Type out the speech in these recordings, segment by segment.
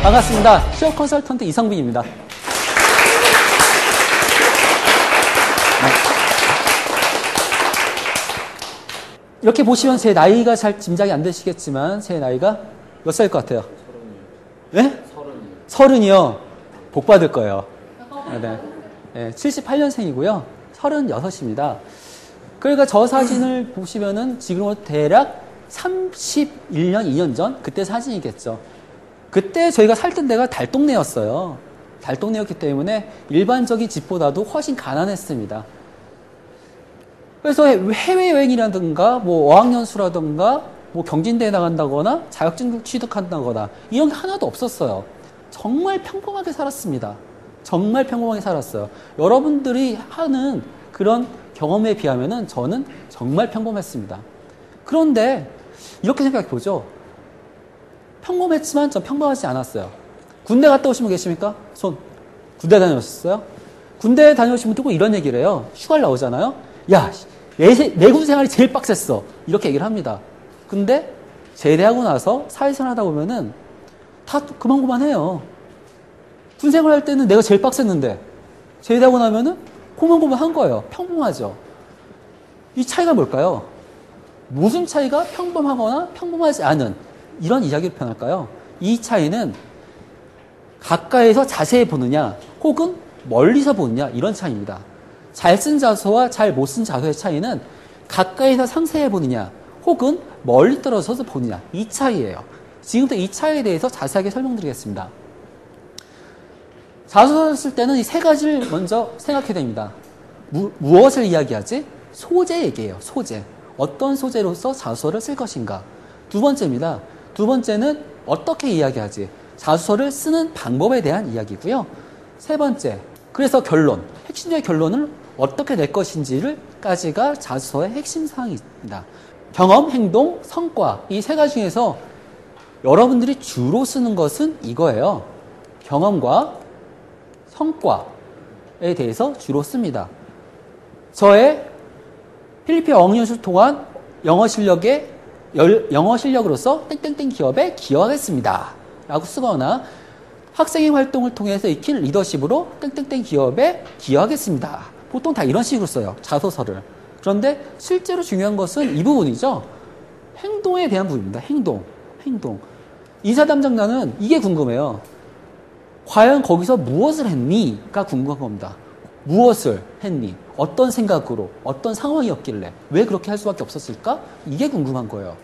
반갑습니다. 취업 컨설턴트 이성빈입니다. 이렇게 보시면 제 나이가 잘 짐작이 안 되시겠지만 제 나이가 몇 살일 것 같아요? 네? 30이요. 복 받을 거예요. 네, 78년생이고요. 36입니다. 그러니까 저 사진을 보시면은 지금으로 대략 31년, 2년 전 그때 사진이겠죠. 그때 저희가 살던 데가 달동네였어요. 달동네였기 때문에 일반적인 집보다도 훨씬 가난했습니다. 그래서 해외여행이라든가 뭐 어학연수라든가 뭐 경진대에 나간다거나 자격증 취득한다거나 이런 게 하나도 없었어요. 정말 평범하게 살았습니다. 정말 평범하게 살았어요. 여러분들이 하는 그런 경험에 비하면은 저는 정말 평범했습니다. 그런데 이렇게 생각해 보죠. 평범했지만 전 평범하지 않았어요. 군대 갔다 오신 분 계십니까? 손. 군대 다녀오셨어요? 군대 다녀오신 분들 꼭 이런 얘기를 해요. 휴가를 나오잖아요. 야, 내군 생활이 제일 빡셌어. 이렇게 얘기를 합니다. 근데 제대하고 나서 사회생활 하다 보면은 다 그만해요. 군 생활할 때는 내가 제일 빡셌는데 제대하고 나면은 고만고만한 거예요. 평범하죠. 이 차이가 뭘까요? 무슨 차이가 평범하거나 평범하지 않은 이런 이야기를 표현할까요? 이 차이는 가까이서 자세히 보느냐 혹은 멀리서 보느냐 이런 차이입니다. 잘 쓴 자소와 잘 못 쓴 자소의 차이는 가까이서 상세히 보느냐 혹은 멀리 떨어져서 보느냐 이 차이예요. 지금부터 이 차이에 대해서 자세하게 설명드리겠습니다. 자소서를 쓸 때는 이 세 가지를 먼저 생각해야 됩니다. 무엇을 이야기하지? 소재 얘기예요. 소재. 어떤 소재로서 자소서를 쓸 것인가. 두 번째입니다. 두 번째는 어떻게 이야기하지? 자소서를 쓰는 방법에 대한 이야기고요. 세 번째, 그래서 결론. 핵심적인 결론을 어떻게 낼 것인지를까지가 자소서의 핵심 사항입니다. 경험, 행동, 성과 이 세 가지 중에서 여러분들이 주로 쓰는 것은 이거예요. 경험과 성과에 대해서 주로 씁니다. 저의 필리핀 어학연수를 통한 영어 실력으로서 땡땡땡 기업에 기여하겠습니다. 라고 쓰거나 학생의 활동을 통해서 익힌 리더십으로 땡땡땡 기업에 기여하겠습니다. 보통 다 이런 식으로 써요. 자소서를. 그런데 실제로 중요한 것은 이 부분이죠. 행동에 대한 부분입니다. 행동. 인사 담당자는 이게 궁금해요. 과연 거기서 무엇을 했니?가 궁금한 겁니다. 무엇을 했니? 어떤 생각으로? 어떤 상황이었길래? 왜 그렇게 할 수밖에 없었을까? 이게 궁금한 거예요.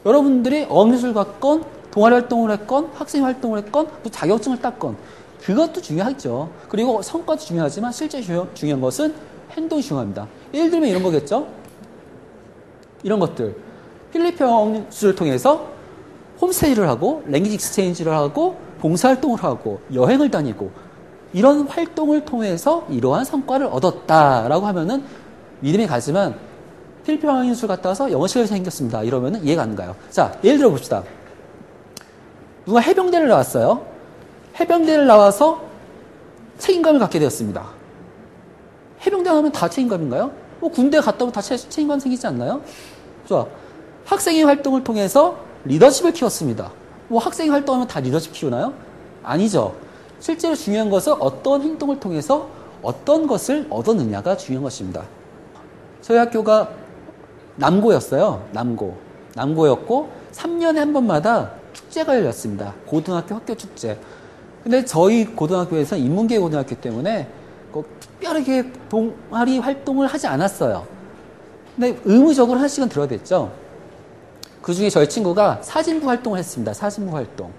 여러분들이 어학연수를 갔건 동아리 활동을 했건 학생 활동을 했건 또 자격증을 땄건 그것도 중요하죠. 그리고 성과도 중요하지만 실제 중요한 것은 행동이 중요합니다. 예를 들면 이런 거겠죠. 이런 것들. 필리핀 어학연수를 통해서 홈스테이를 하고 랭귀지 익스체인지를 하고 봉사활동을 하고 여행을 다니고 이런 활동을 통해서 이러한 성과를 얻었다라고 하면은 믿음이 가지만 필리핀 어학연수를 갔다 와서 영어 실력이 생겼습니다. 이러면은 이해가 안 가요. 자, 예를 들어 봅시다. 누가 해병대를 나왔어요. 해병대를 나와서 책임감을 갖게 되었습니다. 해병대 하면 다 책임감인가요? 뭐 군대 갔다 오면 다 책임감 생기지 않나요? 좋아. 학생의 활동을 통해서 리더십을 키웠습니다. 뭐 학생이 활동하면 다 리더십 키우나요? 아니죠. 실제로 중요한 것은 어떤 행동을 통해서 어떤 것을 얻었느냐가 중요한 것입니다. 저희 학교가 남고였어요. 남고였고 3년에 한 번마다 축제가 열렸습니다. 고등학교 학교 축제. 근데 저희 고등학교에서는 인문계 고등학교 때문에 특별하게 동아리 활동을 하지 않았어요. 근데 의무적으로 하나씩은 들어야 됐죠. 그 중에 저희 친구가 사진부 활동을 했습니다. 사진부 활동.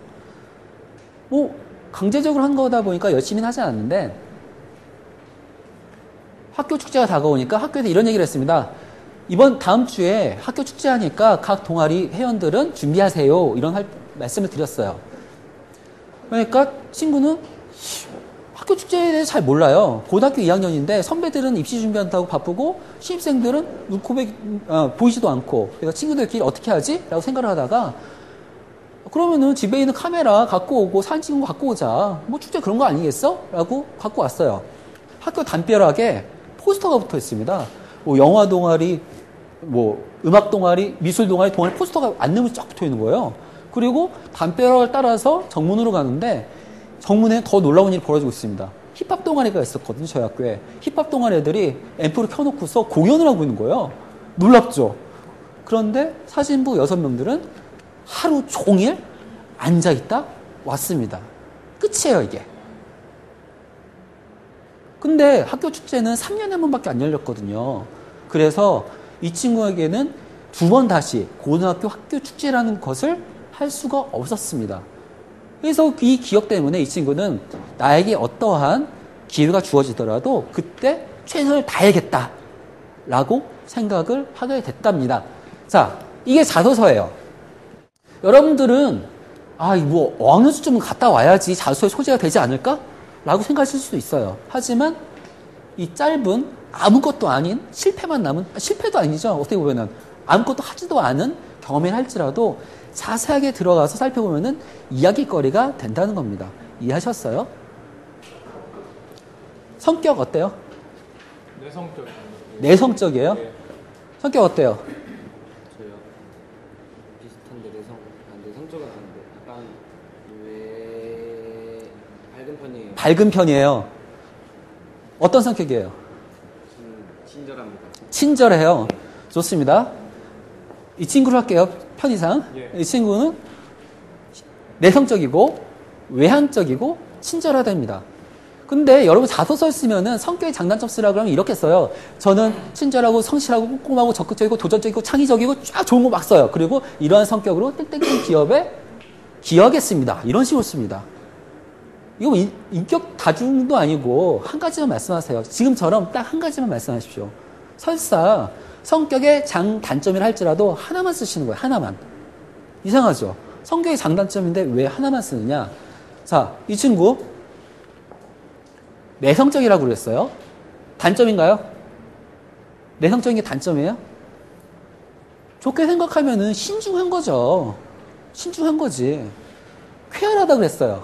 뭐 강제적으로 한 거다 보니까 열심히는 하지 않았는데 학교 축제가 다가오니까 학교에서 이런 얘기를 했습니다. 다음 주에 학교 축제하니까 각 동아리 회원들은 준비하세요. 이런 말씀을 드렸어요. 그러니까 친구는 학교 축제에 대해서 잘 몰라요. 고등학교 2학년인데 선배들은 입시 준비한다고 바쁘고 신입생들은 눈코입 보이지도 않고 그래서 친구들끼리 어떻게 하지? 라고 생각을 하다가 그러면은 집에 있는 카메라 갖고 오고 사진 찍은 거 갖고 오자. 뭐 축제 그런 거 아니겠어? 라고 갖고 왔어요. 학교 담벼락에 포스터가 붙어 있습니다. 뭐 영화 동아리, 뭐 음악 동아리, 미술 동아리 포스터가 안내문이 쫙 붙어 있는 거예요. 그리고 담벼락을 따라서 정문으로 가는데 정문에 더 놀라운 일이 벌어지고 있습니다. 힙합 동아리가 있었거든요, 저희 학교에. 힙합 동아리 애들이 앰프를 켜놓고서 공연을 하고 있는 거예요. 놀랍죠? 그런데 사진부 6명들은 하루 종일 앉아있다 왔습니다. 끝이에요, 이게. 근데 학교 축제는 3년에 한 번밖에 안 열렸거든요. 그래서 이 친구에게는 2번 다시 고등학교 학교 축제라는 것을 할 수가 없었습니다. 그래서 이 기억 때문에 이 친구는 나에게 어떠한 기회가 주어지더라도 그때 최선을 다해야겠다 라고 생각을 하게 됐답니다. 자, 이게 자소서예요. 여러분들은 뭐 어느 수준은 갔다 와야지 자소서의 소재가 되지 않을까? 라고 생각하실 수도 있어요. 하지만 이 짧은 아무것도 아닌 실패만 남은, 실패도 아니죠. 어떻게 보면은 아무것도 하지도 않은 경험을 할지라도 자세하게 들어가서 살펴보면은 이야기거리가 된다는 겁니다. 이해하셨어요? 성격 어때요? 내성적. 내성적이에요? 네. 성격 어때요? 저요. 비슷한데 내성적은 아닌데 약간 왜 밝은 편이에요. 밝은 편이에요. 어떤 성격이에요? 친절합니다. 친절해요. 좋습니다. 이 친구로 할게요. 편의상. 예. 이 친구는 내성적이고 외향적이고 친절하답니다. 근데 여러분 자소서를 쓰면은 성격의 장단점 쓰라고 하면 이렇게 써요. 저는 친절하고 성실하고 꼼꼼하고 적극적이고 도전적이고 창의적이고 쫙 좋은 거 막 써요. 그리고 이러한 성격으로 땡땡땡 기업에 기여하겠습니다. 이런 식으로 씁니다. 이거 인격 다중도 아니고 한 가지만 말씀하세요. 지금처럼 딱 한 가지만 말씀하십시오. 설사 성격의 장단점이라 할지라도 하나만 쓰시는 거예요. 하나만. 이상하죠? 성격의 장단점인데 왜 하나만 쓰느냐? 자, 이 친구 내성적이라고 그랬어요. 단점인가요? 내성적인 게 단점이에요? 좋게 생각하면은 신중한 거죠. 신중한 거지. 쾌활하다 그랬어요.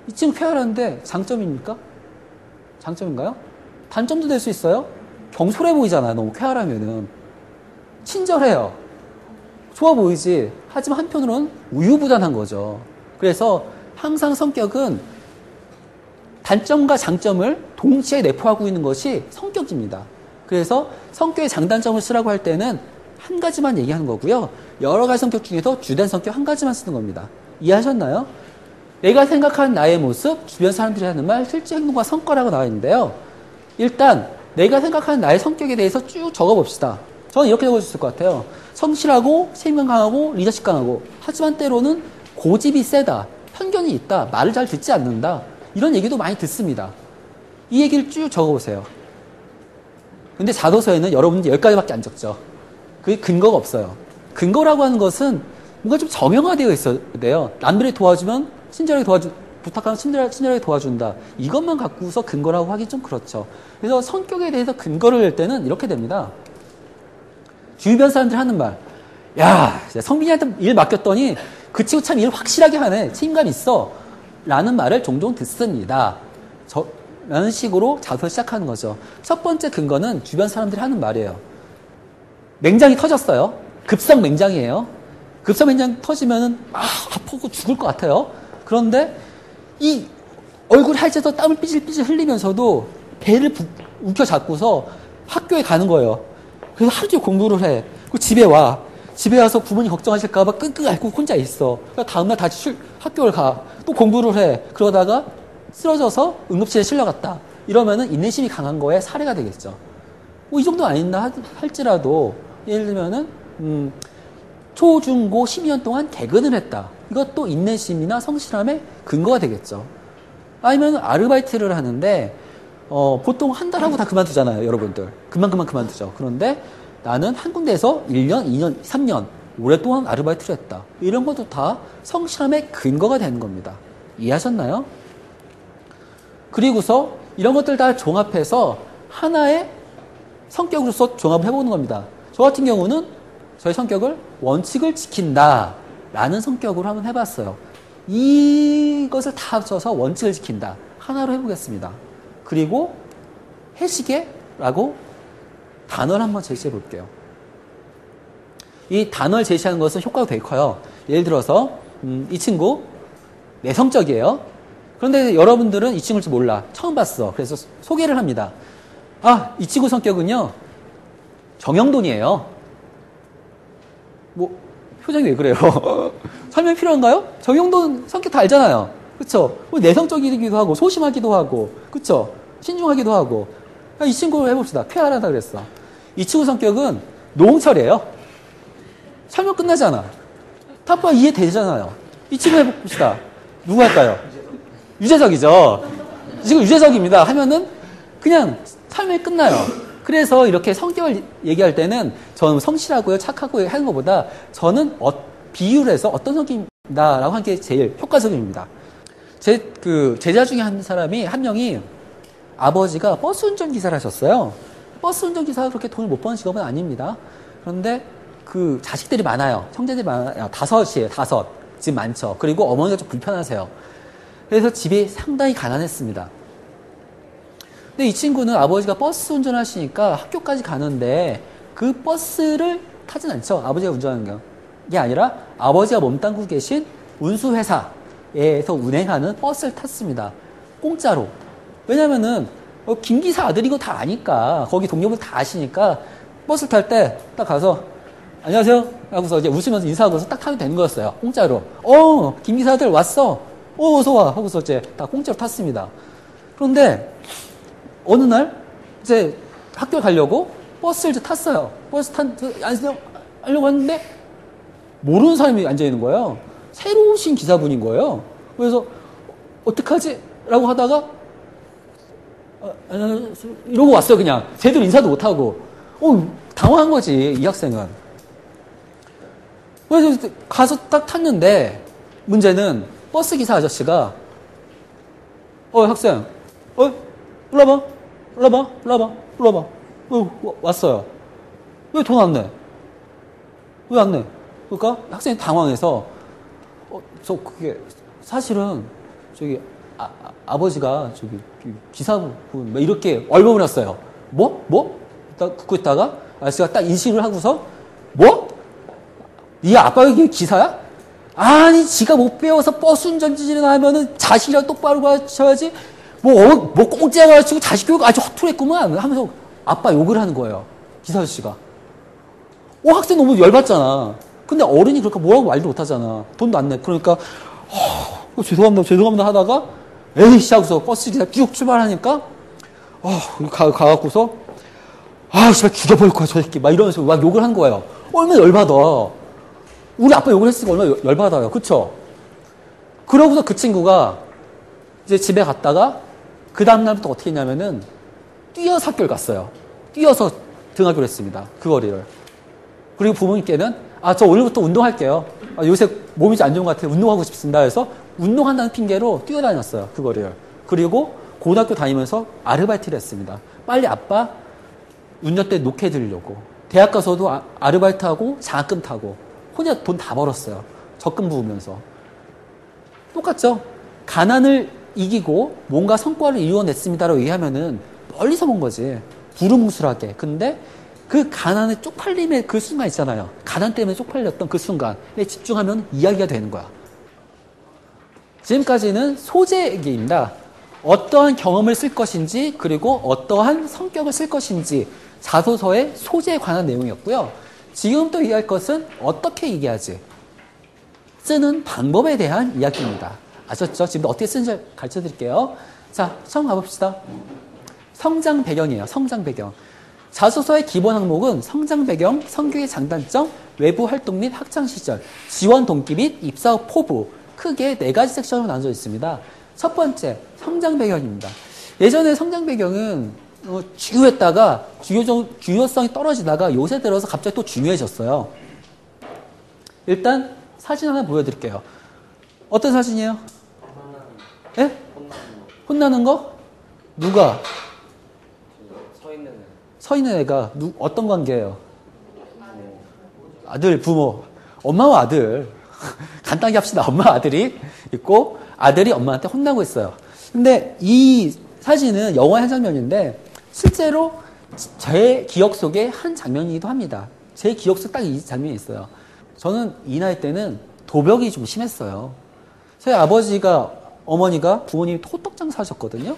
이 친구 쾌활한데 장점입니까? 장점인가요? 단점도 될 수 있어요. 경솔해 보이잖아요. 너무 쾌활하면은. 친절해요. 좋아 보이지. 하지만 한편으로는 우유부단한 거죠. 그래서 항상 성격은 단점과 장점을 동시에 내포하고 있는 것이 성격입니다. 그래서 성격의 장단점을 쓰라고 할 때는 한 가지만 얘기하는 거고요. 여러 가지 성격 중에서 주된 성격 한 가지만 쓰는 겁니다. 이해하셨나요? 내가 생각하는 나의 모습, 주변 사람들이 하는 말, 실제 행동과 성과라고 나와 있는데요. 일단 내가 생각하는 나의 성격에 대해서 쭉 적어봅시다. 저는 이렇게 적을 수 있을 것 같아요. 성실하고 책임감 강하고 리더십 강하고 하지만 때로는 고집이 세다, 편견이 있다, 말을 잘 듣지 않는다. 이런 얘기도 많이 듣습니다. 이 얘기를 쭉 적어보세요. 근데 자소서에는 여러분들 10가지밖에 안 적죠. 그게 근거가 없어요. 근거라고 하는 것은 뭔가 좀 정형화되어 있어야 돼요. 남들이 도와주면 친절하게 부탁하면 친절하게 도와준다. 이것만 갖고서 근거라고 하기 좀 그렇죠. 그래서 성격에 대해서 근거를 낼 때는 이렇게 됩니다. 주변 사람들이 하는 말. 야, 성빈이한테 일 맡겼더니 그 친구 참 일 확실하게 하네. 책임감 있어. 라는 말을 종종 듣습니다. 라는 식으로 자소를 시작하는 거죠. 첫 번째 근거는 주변 사람들이 하는 말이에요. 맹장이 터졌어요. 급성 맹장이에요. 급성 맹장 터지면은 아프고 죽을 것 같아요. 그런데 이 얼굴 할지에서 땀을 삐질삐질 흘리면서도 배를 움켜잡고서 학교에 가는 거예요. 그래서 하루 종일 공부를 해. 그리고 집에 와. 집에 와서 부모님 걱정하실까봐 끙끙 앓고 혼자 있어. 그러니까 다음날 다시 학교를 가. 또 공부를 해. 그러다가 쓰러져서 응급실에 실려갔다. 이러면은 인내심이 강한 거에 사례가 되겠죠. 뭐 이 정도 아닌다 할지라도 예를 들면은 초, 중, 고 12년 동안 개근을 했다. 이것도 인내심이나 성실함의 근거가 되겠죠. 아니면 아르바이트를 하는데 보통 한 달 하고 다 그만두잖아요. 여러분들. 금방 그만두죠. 그런데 나는 한 군데에서 1년, 2년, 3년 오랫동안 아르바이트를 했다. 이런 것도 다 성실함의 근거가 되는 겁니다. 이해하셨나요? 그리고서 이런 것들 다 종합해서 하나의 성격으로서 종합을 해보는 겁니다. 저 같은 경우는 저의 성격을 원칙을 지킨다 라는 성격으로 한번 해봤어요. 이것을 다 합쳐서 원칙을 지킨다. 하나로 해보겠습니다. 그리고 해시계라고 단어를 한번 제시해 볼게요. 이 단어를 제시하는 것은 효과가 되게 커요. 예를 들어서 이 친구 내성적이에요. 그런데 여러분들은 이 친구를 몰라. 처음 봤어. 그래서 소개를 합니다. 아, 이 친구 성격은요, 정형돈이에요. 뭐, 표정이 왜 그래요? 설명 필요한가요? 정형돈 성격 다 알잖아요. 그쵸? 뭐 내성적이기도 하고, 소심하기도 하고, 그쵸? 신중하기도 하고. 아, 이 친구를 해봅시다. 쾌활하다 그랬어. 이 친구 성격은 노홍철이에요. 설명 끝나잖아. 타파 이해되잖아요. 이 친구 해봅시다. 누구 할까요? 유재석이죠. 지금 유재석입니다. 하면은 그냥 설명이 끝나요. 그래서 이렇게 성격을 얘기할 때는 저는 성실하고요, 착하고요 하는 것보다 저는 비유를 해서 어떤 성격입니다라고 하는 게 제일 효과적입니다. 제 제자 중에 한 명이 아버지가 버스 운전기사를 하셨어요. 버스 운전기사가 그렇게 돈을 못 버는 직업은 아닙니다. 그런데 그 자식들이 많아요. 형제들이 많아요. 5이에요. 5. 집 많죠. 그리고 어머니가 좀 불편하세요. 그래서 집이 상당히 가난했습니다. 근데 이 친구는 아버지가 버스 운전하시니까 학교까지 가는데 그 버스를 타진 않죠. 아버지가 운전하는 게 아니라 아버지가 몸담고 계신 운수회사에서 운행하는 버스를 탔습니다. 공짜로. 왜냐면은 김 기사 아들인 거 다 아니까, 거기 동료분 다 아시니까 버스를 탈 때 딱 가서 안녕하세요 하고서 이제 웃으면서 인사하고서 딱 타면 되는 거였어요. 공짜로. 김 기사 아들 왔어. 어서 와 하고서 이제 다 공짜로 탔습니다. 그런데 어느 날 이제 학교 가려고 버스를 이제 탔어요. 버스 하려고 했는데 모르는 사람이 앉아 있는 거예요. 새로 오신 기사분인 거예요. 그래서 어떡하지? 라고 하다가 이러고 왔어요. 그냥 제대로 인사도 못하고. 당황한 거지, 이 학생은. 그래서 가서 딱 탔는데 문제는 버스 기사 아저씨가 학생 일로 와봐 왔어요. 왜 돈 안 내? 왜 안 내? 그러니까 학생이 당황해서 그게 사실은 저기 아버지가 저기 기사분 이렇게 얼버무렸어요. 뭐? 딱 듣고 있다가 아저씨가 딱 인식을 하고서 뭐? 네 아빠가 이게 기사야? 아니 지가 못 배워서 버스 운전지를 하면은 자식이랑 똑바로 가르쳐야지 뭐 공짜가 가르치고 자식 교육 아주 허투루했구만 하면서 아빠 욕을 하는 거예요. 기사 아저씨가. 학생 너무 열받잖아. 근데 어른이 그러니까 뭐라고 말도 못하잖아. 돈도 안 내. 그러니까 죄송합니다 하다가 에이씨 하고서 버스 기사 쭉 출발하니까 가갖고서 씨발 죽여버릴 거야 저 새끼 막 이러면서 막 욕을 한 거예요. 얼마나 열받아. 우리 아빠 욕을 했으니까 얼마나 열받아요. 그쵸? 그러고서 그 친구가 이제 집에 갔다가 그 다음날부터 어떻게 했냐면은 뛰어서 학교를 갔어요. 뛰어서 등하교를 했습니다. 그 거리를. 그리고 부모님께는 저 오늘부터 운동할게요. 요새 몸이 안 좋은 것 같아요. 운동하고 싶습니다. 해서 운동한다는 핑계로 뛰어다녔어요. 그 거리를. 그리고 고등학교 다니면서 아르바이트를 했습니다. 빨리 아빠 운전대 녹여드리려고. 대학 가서도 아르바이트하고 장학금 타고 혼자 돈 다 벌었어요. 적금 부으면서. 똑같죠? 가난을 이기고 뭔가 성과를 이루어냈습니다라고 얘기하면은 멀리서 본 거지. 두루뭉술하게. 근데 그 가난에 쪽팔림의 그 순간 있잖아요. 가난 때문에 쪽팔렸던 그 순간에 집중하면 이야기가 되는 거야. 지금까지는 소재 얘기입니다. 어떠한 경험을 쓸 것인지 그리고 어떠한 성격을 쓸 것인지 자소서의 소재에 관한 내용이었고요. 지금 또 얘기할 것은 어떻게 얘기하지? 쓰는 방법에 대한 이야기입니다. 아셨죠? 지금 어떻게 쓰는지 가르쳐 드릴게요. 자, 처음 가봅시다. 성장 배경이에요. 성장 배경. 자소서의 기본 항목은 성장 배경, 성격의 장단점, 외부 활동 및 학창 시절, 지원 동기 및 입사 후 포부, 크게 4가지 섹션으로 나눠져 있습니다. 첫 번째, 성장 배경입니다. 예전에 성장 배경은 중요했다가 중요성이 떨어지다가 요새 들어서 갑자기 또 중요해졌어요. 일단 사진 하나 보여드릴게요. 어떤 사진이에요? 예? 혼나는 거? 누가? 서 있는 애가 어떤 관계예요? 아들, 부모. 엄마와 아들. 간단하게 합시다. 엄마와 아들이 있고 아들이 엄마한테 혼나고 있어요. 근데 이 사진은 영화의 한 장면인데 실제로 제 기억 속에 한 장면이기도 합니다. 제 기억 속에 딱 이 장면이 있어요. 저는 이 나이 때는 도벽이 좀 심했어요. 저희 아버지가, 어머니가 부모님이 호떡 장사하셨거든요.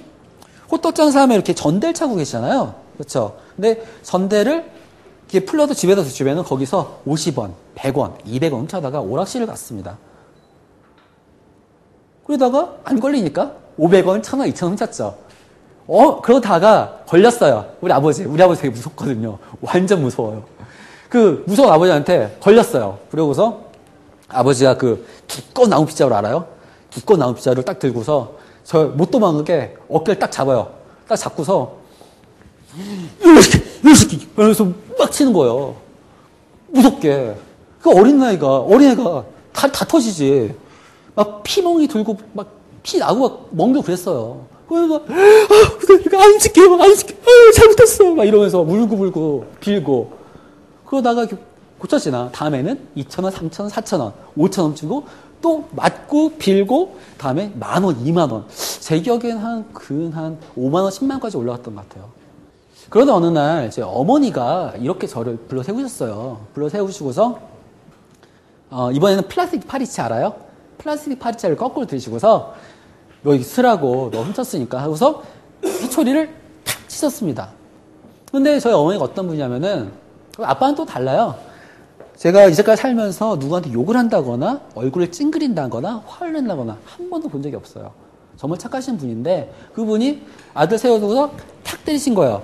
호떡 장사하면 이렇게 전대를 차고 계시잖아요. 그렇죠? 근데 전대를 이렇게 풀러도 집에다 주시면은 거기서 50원, 100원, 200원 훔쳐다가 오락실을 갔습니다. 그러다가 안 걸리니까 500원, 1000원, 2000원 훔쳤죠. 그러다가 걸렸어요. 우리 아버지 되게 무섭거든요. 완전 무서워요. 그 무서운 아버지한테 걸렸어요. 그러고서 아버지가 그 두꺼운 나무 빗자루 알아요? 두꺼운 나무 빗자루를 딱 들고서 저 못 도망가게 어깨를 딱 잡아요. 딱 잡고서 이렇게 그러면서 막 치는 거예요. 무섭게. 그 어린애가 다 터지지. 막 피멍이 들고 막 피 나고 막 멍들고 그랬어요. 그래서 안 지켜요. 잘못했어. 막 이러면서 울고 빌고 그러다가 고쳤지나 다음에는 2,000원, 3,000원, 4,000원, 5,000원 주고 또 맞고 빌고 다음에 10,000원, 20,000원. 제 기억엔 한 5만원, 10만원까지 올라갔던 것 같아요. 그러다 어느 날 제 어머니가 이렇게 저를 불러 세우셨어요. 불러 세우시고서 이번에는 플라스틱 파리채 알아요? 플라스틱 파리채를 거꾸로 드시고서 여기 쓰라고 너 훔쳤으니까 하고서 회초리를 탁 치셨습니다. 근데 저희 어머니가 어떤 분이냐면은 아빠는 또 달라요. 제가 이제까지 살면서 누구한테 욕을 한다거나 얼굴을 찡그린다거나 화를 낸다거나 한 번도 본 적이 없어요. 정말 착하신 분인데 그분이 아들 세워두고서 탁 때리신 거예요.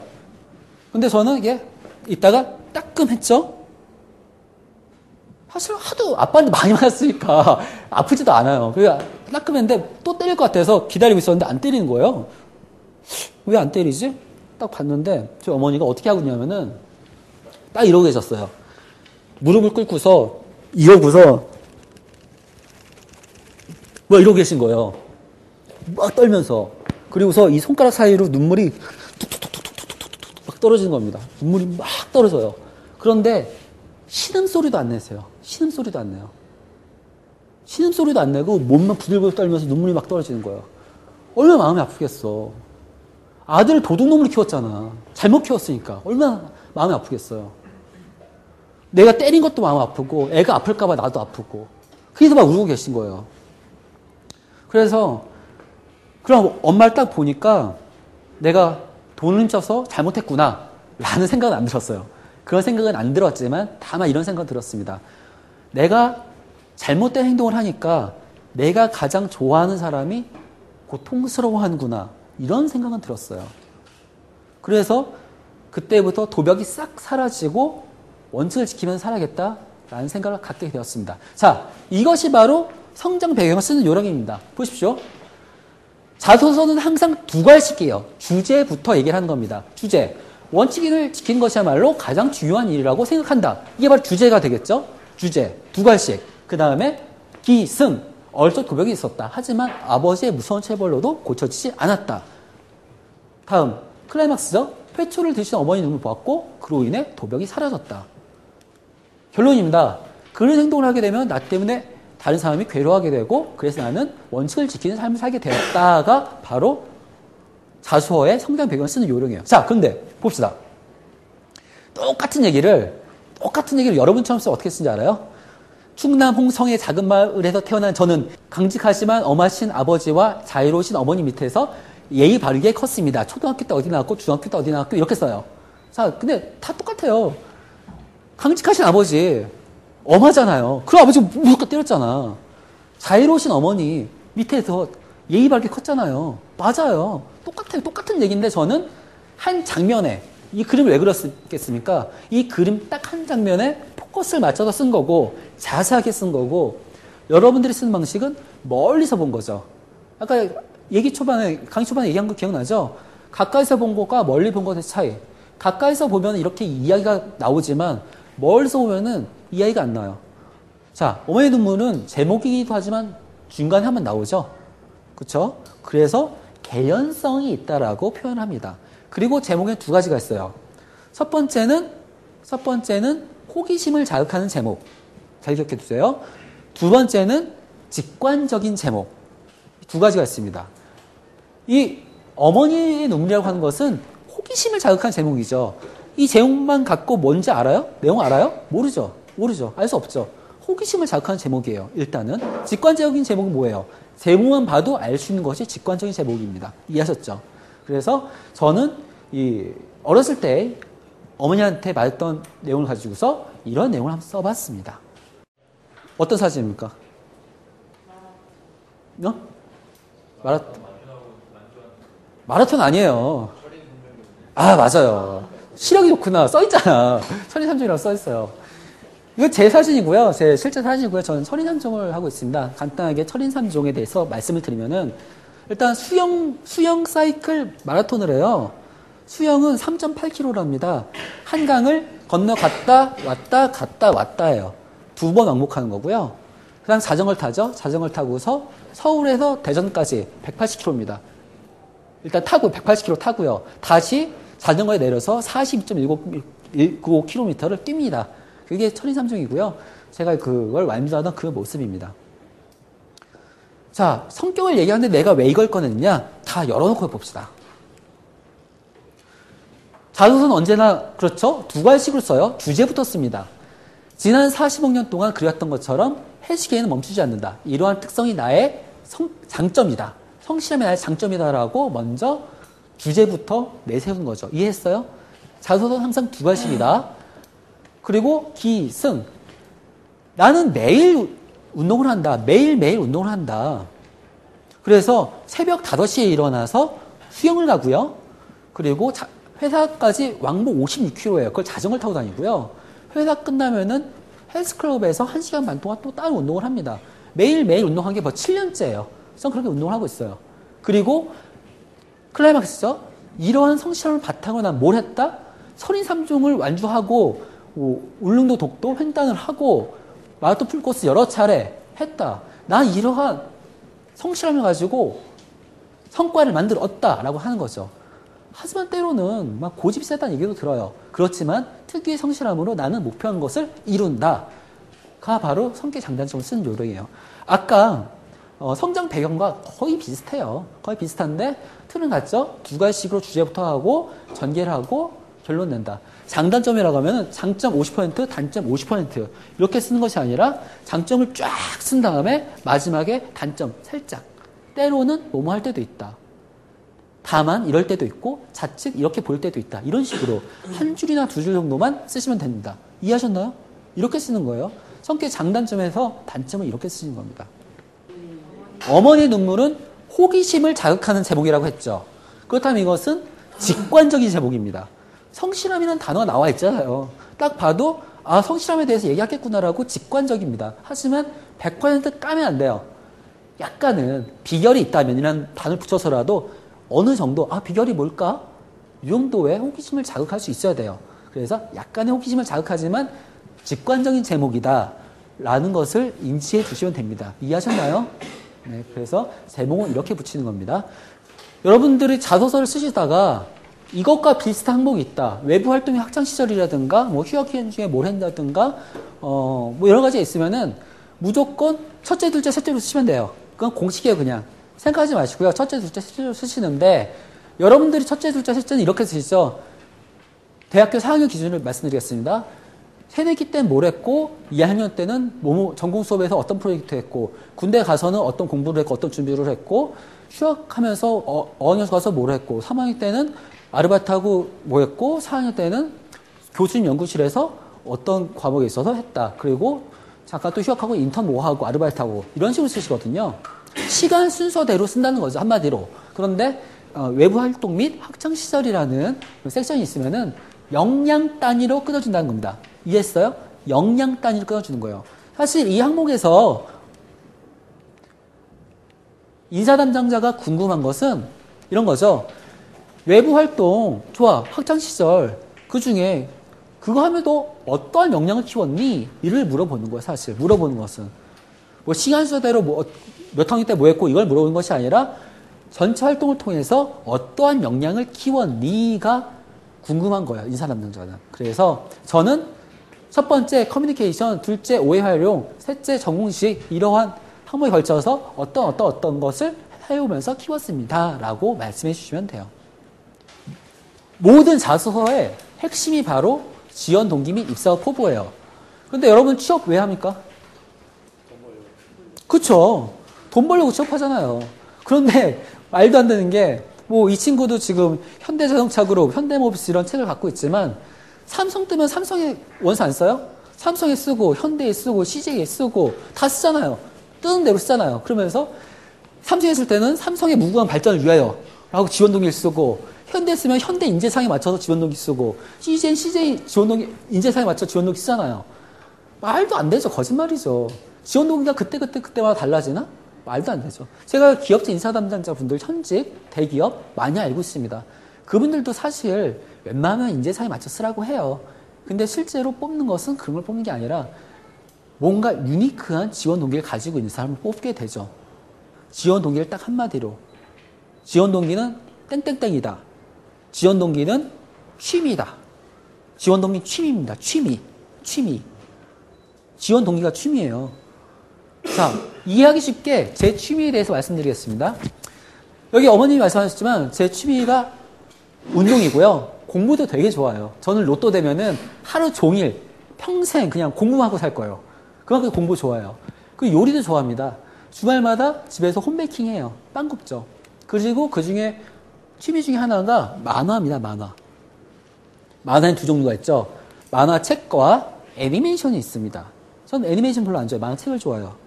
근데 저는 이게 이따가 따끔했죠. 사실 하도 아빠한테 많이 맞았으니까 아프지도 않아요. 그래서 따끔했는데 또 때릴 것 같아서 기다리고 있었는데 안 때리는 거예요. 왜 안 때리지? 딱 봤는데 저희 어머니가 어떻게 하고 있냐면은 딱 이러고 계셨어요. 무릎을 꿇고서 이러고서 막 이러고 계신 거예요. 막 떨면서. 그리고서 이 손가락 사이로 눈물이 툭툭툭툭툭툭툭 막 떨어지는 겁니다. 눈물이 막 떨어져요. 그런데 신음소리도 안 내세요. 신음소리도 안 내요. 신음소리도 안 내고 몸만 부들부들 떨면서 눈물이 막 떨어지는 거예요. 얼마나 마음이 아프겠어. 아들을 도둑놈으로 키웠잖아. 잘못 키웠으니까. 얼마나 마음이 아프겠어요. 내가 때린 것도 마음 아프고 애가 아플까 봐 나도 아프고. 그래서 막 울고 계신 거예요. 그래서 그럼 엄마를 딱 보니까 내가 돈을 훔쳐서 잘못했구나 라는 생각은 안 들었어요. 그런 생각은 안 들었지만 다만 이런 생각은 들었습니다. 내가 잘못된 행동을 하니까 내가 가장 좋아하는 사람이 고통스러워하는구나 이런 생각은 들었어요. 그래서 그때부터 도벽이 싹 사라지고 원칙을 지키면서 살아야겠다라는 생각을 갖게 되었습니다. 자, 이것이 바로 성장 배경을 쓰는 요령입니다. 보십시오. 자소서는 항상 두 갈씩이에요. 주제부터 얘기를 하는 겁니다. 주제. 원칙을 지키는 것이야말로 가장 중요한 일이라고 생각한다. 이게 바로 주제가 되겠죠? 주제. 두 갈씩. 그 다음에 기승. 어릴 적 도벽이 있었다. 하지만 아버지의 무서운 체벌로도 고쳐지지 않았다. 다음. 클라이막스죠? 회초를 드신 어머니 눈을 보았고 그로 인해 도벽이 사라졌다. 결론입니다. 그런 행동을 하게 되면 나 때문에 다른 사람이 괴로워하게 되고 그래서 나는 원칙을 지키는 삶을 살게 되었다가 바로 자수어의 성장 배경을 쓰는 요령이에요. 자, 그런데 봅시다. 똑같은 얘기를 여러분처럼 쓰면 어떻게 쓰는지 알아요? 충남 홍성의 작은 마을에서 태어난 저는 강직하지만 엄하신 아버지와 자유로우신 어머니 밑에서 예의 바르게 컸습니다. 초등학교 때 어디 나왔고 중학교 때 어디 나왔고 이렇게 써요. 자, 근데 다 똑같아요. 강직하신 아버지 엄하잖아요. 그 아버지 무조건 때렸잖아. 자유로우신 어머니 밑에서 예의 바르게 컸잖아요. 맞아요. 똑같아요. 똑같은 얘기인데 저는 한 장면에 이 그림을 왜 그렸겠습니까? 이 그림 딱 한 장면에 포커스를 맞춰서 쓴 거고 자세하게 쓴 거고 여러분들이 쓰는 방식은 멀리서 본 거죠. 아까 강의 초반에 얘기한 거 기억나죠? 가까이서 본 것과 멀리 본 것의 차이. 가까이서 보면 이렇게 이야기가 나오지만 멀리서 보면은 이야기가 안 나와요. 자, 어머니의 눈물은 제목이기도 하지만 중간에 한번 나오죠. 그렇죠? 그래서 개연성이 있다라고 표현합니다. 그리고 제목에 두 가지가 있어요. 첫 번째는 호기심을 자극하는 제목. 잘 기억해 두세요. 두 번째는 직관적인 제목. 두 가지가 있습니다. 이 어머니의 눈물이라고 하는 것은 호기심을 자극하는 제목이죠. 이 제목만 갖고 뭔지 알아요? 내용 알아요? 모르죠. 알 수 없죠. 호기심을 자극하는 제목이에요. 일단은 직관적인 제목은 뭐예요? 제목만 봐도 알 수 있는 것이 직관적인 제목입니다. 이해하셨죠? 그래서 저는 어렸을 때 어머니한테 말했던 내용을 가지고서 이런 내용을 한번 써봤습니다. 어떤 사진입니까? 마라톤 아니에요. 아, 맞아요. 시력이 좋구나. 써있잖아. 천인삼종이라고 써있어요. 이거 제 사진이고요. 제 실제 사진이고요. 저는 천인삼종을 하고 있습니다. 간단하게 천인삼종에 대해서 말씀을 드리면은, 일단 수영 사이클 마라톤을 해요. 수영은 3.8km랍니다. 한강을 건너갔다 왔다 해요. 2번 왕복하는 거고요. 그 다음 자전거를 타죠. 자전거를 타고서 서울에서 대전까지 180km입니다. 일단 타고 180km 타고요. 다시 자전거에 내려서 42.195km를 뜁니다. 그게 천인삼종이고요. 제가 그걸 완주하던 그 모습입니다. 자, 성격을 얘기하는데 내가 왜 이걸 꺼냈냐? 다 열어놓고 봅시다. 자소서는 언제나 그렇죠? 두 가지식으로 써요. 주제부터 씁니다. 지난 40억 년 동안 그렸던 것처럼 해시계에는 멈추지 않는다. 이러한 특성이 나의 장점이다. 성실함이 나의 장점이다라고 먼저 주제부터 내세운 거죠. 이해했어요? 자소서는 항상 두 가지입니다. 그리고 기승. 나는 매일 운동을 한다. 매일매일 운동을 한다. 그래서 새벽 5시에 일어나서 수영을 가고요. 그리고 회사까지 왕복 56km예요. 그걸 자전거를 타고 다니고요. 회사 끝나면은 헬스클럽에서 1시간 반 동안 또 따로 운동을 합니다. 매일매일 운동한 게 벌써 7년째예요. 저는 그렇게 운동을 하고 있어요. 그리고 클라이막스죠. 이러한 성실함을 바탕으로 난 뭘 했다? 천인삼종을 완주하고 울릉도 독도 횡단을 하고 마라톤 풀코스 여러 차례 했다. 난 이러한 성실함을 가지고 성과를 만들었다라고 하는 거죠. 하지만 때로는 막 고집이 세다는 얘기도 들어요. 그렇지만 특유의 성실함으로 나는 목표한 것을 이룬다가 바로 성격 장단점을 쓰는 요령이에요. 아까 성장 배경과 거의 비슷해요. 거의 비슷한데 틀은 같죠? 두 가지식으로 주제부터 하고 전개를 하고 결론 낸다. 장단점이라고 하면 장점 50%, 단점 50% 이렇게 쓰는 것이 아니라 장점을 쫙 쓴 다음에 마지막에 단점 살짝. 때로는 뭐뭐 할 때도 있다. 다만 이럴 때도 있고 자칫 이렇게 볼 때도 있다. 이런 식으로 한 줄이나 두 줄 정도만 쓰시면 됩니다. 이해하셨나요? 이렇게 쓰는 거예요. 성격 장단점에서 단점을 이렇게 쓰시는 겁니다. 어머니의 눈물은 호기심을 자극하는 제목이라고 했죠. 그렇다면 이것은 직관적인 제목입니다. 성실함이라는 단어가 나와 있잖아요. 딱 봐도 아, 성실함에 대해서 얘기하겠구나라고 직관적입니다. 하지만 100% 까면 안 돼요. 약간은 비결이 있다면 이라는 단어를 붙여서라도 어느 정도 비결이 뭘까? 이 정도의 호기심을 자극할 수 있어야 돼요. 그래서 약간의 호기심을 자극하지만 직관적인 제목이다 라는 것을 인지해 주시면 됩니다. 이해하셨나요? 네, 그래서 제목은 이렇게 붙이는 겁니다. 여러분들이 자소서를 쓰시다가 이것과 비슷한 항목이 있다. 외부 활동의 학창시절이라든가 휴학 기간 중에 뭘 한다든가 여러 가지가 있으면은 무조건 첫째, 둘째, 셋째로 쓰시면 돼요. 그건 공식이에요. 그냥 생각하지 마시고요. 첫째, 둘째, 셋째로 쓰시는데 여러분들이 첫째, 둘째, 셋째는 이렇게 쓰시죠. 대학교 4학년 기준을 말씀드리겠습니다. 새내기 때는 뭘 했고 2학년 때는 전공 수업에서 어떤 프로젝트 했고 군대 가서는 어떤 공부를 했고 어떤 준비를 했고 휴학하면서 어학연수 가서 뭘 했고 3학년 때는 아르바이트하고 뭐 했고 4학년 때는 교수님 연구실에서 어떤 과목에 있어서 했다. 그리고 잠깐 또 휴학하고 인턴 뭐 하고 아르바이트하고 이런 식으로 쓰시거든요. 시간 순서대로 쓴다는 거죠. 한마디로. 그런데 외부 활동 및 학창시절이라는 섹션이 있으면은 역량 단위로 끊어준다는 겁니다. 이해했어요? 역량 단위로 끊어주는 거예요. 사실 이 항목에서 인사 담당자가 궁금한 것은 이런 거죠. 외부 활동, 좋아, 학창시절, 그 중에 그거 하면도 어떠한 역량을 키웠니? 이를 물어보는 거예요, 사실. 물어보는 것은. 뭐 시간 순서대로 몇 학년 때 뭐 했고 이걸 물어보는 것이 아니라 전체 활동을 통해서 어떠한 역량을 키웠니가 궁금한 거예요, 인사 담당자는. 그래서 저는 첫 번째 커뮤니케이션, 둘째 오해 활용, 셋째 전공식 이러한 항목에 걸쳐서 어떤 것을 해오면서 키웠습니다. 라고 말씀해 주시면 돼요. 모든 자소서의 핵심이 바로 지원 동기 및 입사업 포부예요. 그런데 여러분 취업 왜 합니까? 그쵸. 돈 벌려고 취업하잖아요. 그런데 말도 안 되는 게, 뭐, 이 친구도 지금 현대자동차 그룹, 현대모비스 이런 책을 갖고 있지만, 삼성 뜨면 삼성에 원서 안 써요? 삼성에 쓰고, 현대에 쓰고, CJ에 쓰고, 다 쓰잖아요. 뜨는 대로 쓰잖아요. 그러면서, 삼성에 쓸 때는 삼성의 무궁한 발전을 위하여, 라고 지원동기를 쓰고, 현대 쓰면 현대 인재상에 맞춰서 지원동기 쓰고, CJ는 CJ 지원동기, 인재상에 맞춰 지원동기 쓰잖아요. 말도 안 되죠. 거짓말이죠. 지원동기가 그때마다 달라지나? 말도 안 되죠. 제가 기업체 인사 담당자분들 현직 대기업 많이 알고 있습니다. 그분들도 사실 웬만하면 인재상에 맞춰 쓰라고 해요. 근데 실제로 뽑는 것은 그런 걸 뽑는 게 아니라 뭔가 유니크한 지원 동기를 가지고 있는 사람을 뽑게 되죠. 지원 동기를 딱 한마디로. 지원 동기는 땡땡땡이다. 지원 동기는 취미다. 지원 동기 취미입니다. 취미. 지원 동기가 취미예요. 자, 이해하기 쉽게 제 취미에 대해서 말씀드리겠습니다. 여기 어머님이 말씀하셨지만 제 취미가 운동이고요. 공부도 되게 좋아요. 저는 로또 되면은 하루 종일 평생 그냥 공부만 하고 살 거예요. 그만큼 공부 좋아해요. 그리고 요리도 좋아합니다. 주말마다 집에서 홈베이킹 해요. 빵 굽죠. 그리고 그 중에 취미 중에 하나가 만화입니다. 만화는 두 종류가 있죠. 만화책과 애니메이션이 있습니다. 저는 애니메이션 별로 안 좋아해요. 만화책을 좋아해요.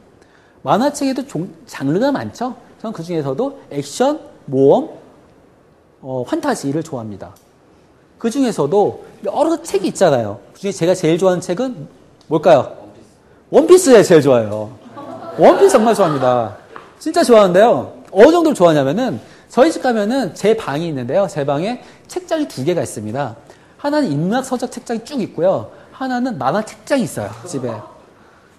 만화책에도 장르가 많죠. 저는 그 중에서도 액션, 모험, 판타지를 좋아합니다. 그 중에서도 여러 책이 있잖아요. 그 중에 제가 제일 좋아하는 책은 뭘까요? 원피스에 제일 좋아해요. 원피스 정말 좋아합니다. 진짜 좋아하는데요. 어느 정도로 좋아하냐면은 저희 집 가면은 제 방이 있는데요. 제 방에 책장이 두 개가 있습니다. 하나는 인문학 서적 책장이 쭉 있고요. 하나는 만화 책장이 있어요. 집에.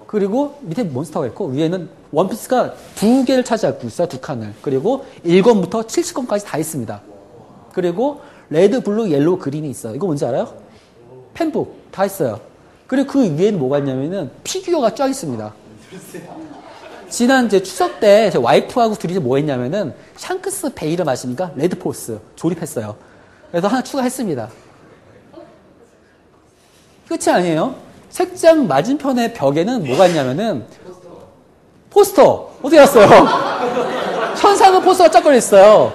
그리고 밑에 몬스터가 있고 위에는 원피스가 두 개를 차지하고 있어요. 두 칸을. 그리고 1권부터 70권까지 다 있습니다. 그리고 레드, 블루, 옐로우, 그린이 있어요. 이거 뭔지 알아요? 펜북 다 있어요. 그리고 그 위에는 뭐가 있냐면은 피규어가 쫙 있습니다. 지난 이제 추석 때 제 와이프하고 둘이 뭐 했냐면은 샹크스 베일을 마시니까 레드포스 조립했어요. 그래서 하나 추가했습니다. 끝이 아니에요. 책장 맞은편의 벽에는 뭐가 있냐면은 포스터. 어디 갔어요? 천상의 포스터가 쫙 걸려있어요.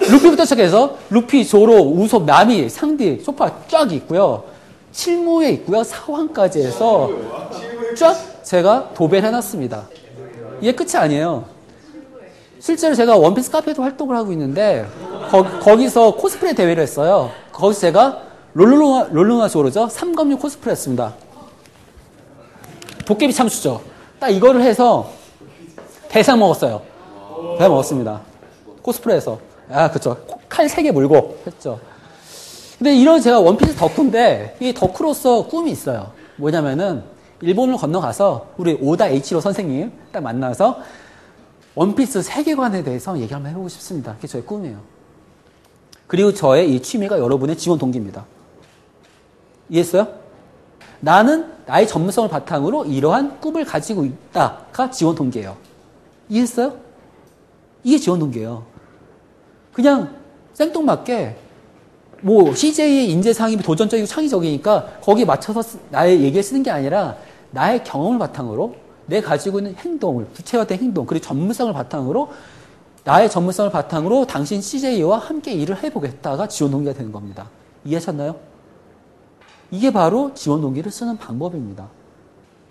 루피부터 시작해서 루피, 조로, 우솝, 나미, 상디, 소파 쫙 있고요. 칠무에 있고요. 사황까지 해서 쫙 제가 도배를 해놨습니다. 이게 끝이 아니에요. 실제로 제가 원피스 카페도 활동을 하고 있는데 거기서 코스프레 대회를 했어요. 거기서 제가 롤루나 조르죠? 삼검류 코스프레 했습니다. 도깨비 참수죠. 딱 이거를 해서 대상 먹었어요. 대상 먹었습니다. 코스프레에서. 아, 그쵸. 칼 3개 물고 했죠. 근데 이런 제가 원피스 덕후인데 이 덕후로서 꿈이 있어요. 뭐냐면은 일본을 건너가서 우리 오다 H로 선생님 딱 만나서 원피스 세계관에 대해서 얘기 한번 해보고 싶습니다. 그게 저의 꿈이에요. 그리고 저의 이 취미가 여러분의 지원 동기입니다. 이해했어요? 나는 나의 전문성을 바탕으로 이러한 꿈을 가지고 있다가 지원 동기예요. 이해했어요? 이게 지원 동기예요. 그냥 생뚱맞게 뭐 CJ의 인재상이 도전적이고 창의적이니까 거기에 맞춰서 나의 얘기를 쓰는 게 아니라 나의 경험을 바탕으로 내 가지고 있는 행동을 구체화된 행동 그리고 전문성을 바탕으로 나의 전문성을 바탕으로 당신 CJ와 함께 일을 해보겠다가 지원 동기가 되는 겁니다. 이해하셨나요? 이게 바로 지원 동기를 쓰는 방법입니다.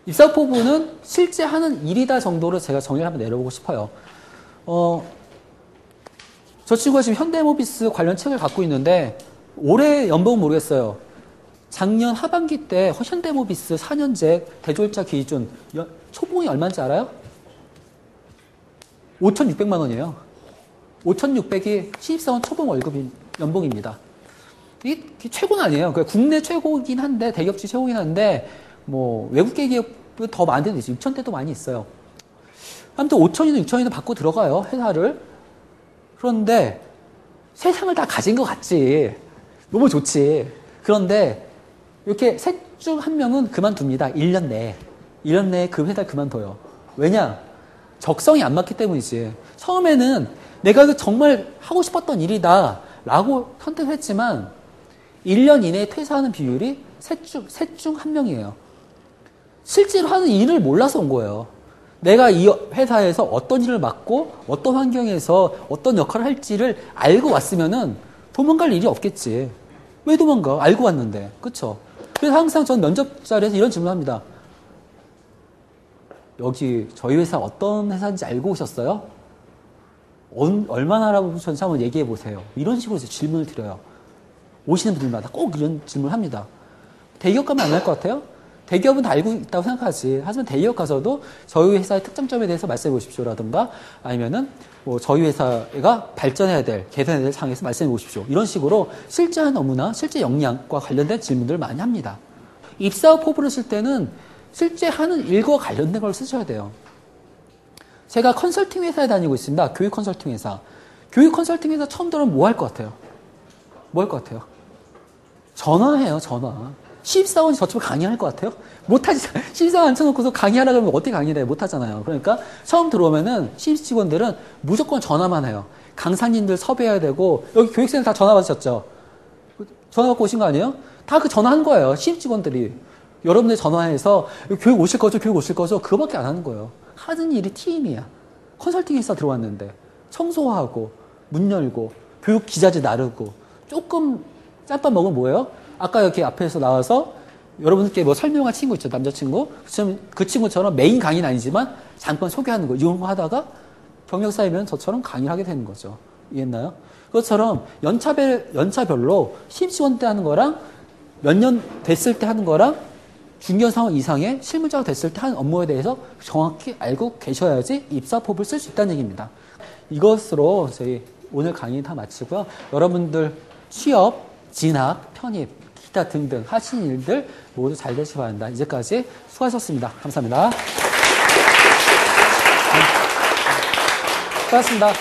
입사포부는 실제 하는 일이다 정도로 제가 정의를 한번 내려보고 싶어요. 저 친구가 지금 현대모비스 관련 책을 갖고 있는데 올해 연봉은 모르겠어요. 작년 하반기 때 현대모비스 4년제 대졸자 기준 초봉이 얼마인지 알아요? 5,600만 원이에요. 5,600이 신입사원 초봉 월급인 연봉입니다. 이게 최고는 아니에요. 국내 최고이긴 한데 대기업지 최고이긴 한데 뭐 외국계 기업은 더 많은 데도 있어요. 6,000대도 많이 있어요. 아무튼 5,000이든 6,000이든 받고 들어가요. 회사를. 그런데 세상을 다 가진 것 같지. 너무 좋지. 그런데 이렇게 셋 중 한 명은 그만둡니다. 1년 내에. 1년 내에 그 회사를 그만둬요. 왜냐? 적성이 안 맞기 때문이지. 처음에는 내가 정말 하고 싶었던 일이다 라고 선택을 했지만 1년 이내에 퇴사하는 비율이 셋 중 한 명이에요. 실제로 하는 일을 몰라서 온 거예요. 내가 이 회사에서 어떤 일을 맡고 어떤 환경에서 어떤 역할을 할지를 알고 왔으면은 도망갈 일이 없겠지. 왜 도망가? 알고 왔는데. 그쵸? 그래서 항상 전 면접 자리에서 이런 질문을 합니다. 여기 저희 회사 어떤 회사인지 알고 오셨어요? 얼마나 알아보셨는지 한번 얘기해 보세요. 이런 식으로 질문을 드려요. 오시는 분들마다 꼭 이런 질문을 합니다. 대기업 가면 안 할 것 같아요? 대기업은 다 알고 있다고 생각하지. 하지만 대기업 가서도 저희 회사의 특장점에 대해서 말씀해 보십시오라든가 아니면은 뭐 저희 회사가 발전해야 될, 개선해야 될 상황에서 말씀해 보십시오. 이런 식으로 실제 업무나 실제 역량과 관련된 질문들을 많이 합니다. 입사 후 포부를 쓸 때는 실제 하는 일과 관련된 걸 쓰셔야 돼요. 제가 컨설팅 회사에 다니고 있습니다. 교육 컨설팅 회사. 교육 컨설팅 회사 처음 들어오면 뭐 할 것 같아요? 뭐 할 것 같아요? 전화해요, 전화. 신입사원이 저쪽에 강의할 것 같아요? 못하지. 신입사원 앉혀놓고서 강의하라 그러면 어떻게 강의를 해? 못하잖아요. 그러니까 처음 들어오면은 신입 직원들은 무조건 전화만 해요. 강사님들 섭외해야 되고, 여기 교육생들 다 전화 받으셨죠? 전화 받고 오신 거 아니에요? 다 그 전화한 거예요. 신입 직원들이. 여러분들 전화해서 교육 오실 거죠? 교육 오실 거죠? 그거밖에 안 하는 거예요. 하는 일이 팀이야. 컨설팅 회사 들어왔는데 청소하고 문 열고 교육 기자재 나르고 조금 짬밥 먹으면 뭐예요? 아까 여기 앞에서 나와서 여러분들께 뭐 설명할 친구 있죠. 남자친구. 그 친구처럼 메인 강의는 아니지만 잠깐 소개하는 거. 이런 거 하다가 경력 쌓이면 저처럼 강의를 하게 되는 거죠. 이해했나요? 그것처럼 연차별로 신입직원 때 하는 거랑 몇 년 됐을 때 하는 거랑 중견 상황 이상의 실무자가 됐을 때 하는 업무에 대해서 정확히 알고 계셔야지 입사법을 쓸 수 있다는 얘기입니다. 이것으로 저희 오늘 강의 다 마치고요. 여러분들 취업, 진학, 편입, 기타 등등 하시는 일들 모두 잘 되시기 바랍니다. 이제까지 수고하셨습니다. 감사합니다. 수고하셨습니다.